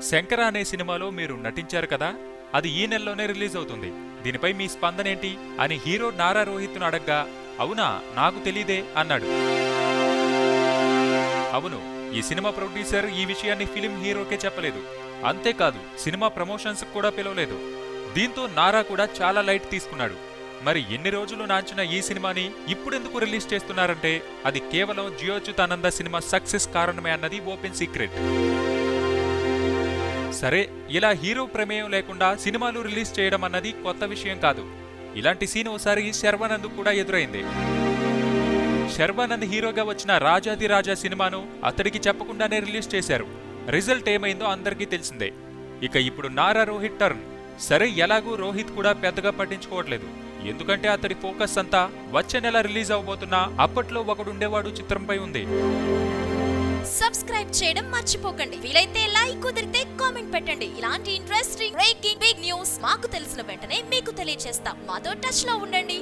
శంకర అనే సినిమాలో మీరు నటించారు కదా, అది ఈ నెలలోనే రిలీజ్ అవుతుంది. దీనిపై మీ స్పందనేంటి అని హీరో నారా రోహిత్ను అడగ్గా, అవునా నాకు తెలీదే అన్నాడు. అవును, ఈ సినిమా ప్రొడ్యూసర్ ఈ విషయాన్ని ఫిలిం హీరోకే చెప్పలేదు. అంతేకాదు సినిమా ప్రమోషన్స్ కూడా పిలవలేదు. దీంతో నారా కూడా చాలా లైట్ తీసుకున్నాడు. మరి ఎన్ని రోజులు నాంచిన ఈ సినిమాని ఇప్పుడెందుకు రిలీజ్ చేస్తున్నారంటే అది కేవలం జియో అచ్యుతానంద సినిమా సక్సెస్ కారణమే అన్నది ఓపెన్ సీక్రెట్. సరే, ఇలా హీరో ప్రమేయం లేకుండా సినిమాలు రిలీజ్ చేయడం అన్నది కొత్త విషయం కాదు. ఇలాంటి సీన్ ఓసారి శర్వానంద్ కూడా ఎదురైంది. శర్వానంద్ హీరోగా వచ్చిన రాజాదిరాజా సినిమాను అతడికి చెప్పకుండానే రిలీజ్ చేశారు. రిజల్ట్ ఏమైందో అందరికీ తెలిసిందే. ఇక ఇప్పుడు నారా రోహిత్ టర్న్. సరే, ఎలాగూ రోహిత్ కూడా పెద్దగా పట్టించుకోవట్లేదు. ఎందుకంటే అతడి ఫోకస్ అంతా వచ్చే నెల రిలీజ్ అవబోతున్న అప్పట్లో ఒకడుండేవాడు చిత్రంపై ఉంది. సబ్స్క్రైబ్ చేయడం మర్చిపోకండి. వీలైతే లైక్, కుదిరితే కామెంట్ పెట్టండి. ఇలాంటి ఇంట్రెస్టింగ్ బ్రేకింగ్ బిగ్ న్యూస్ మాకు తెలిసిన వెంటనే మీకు తెలియజేస్తాం. మాతో టచ్ లో ఉండండి.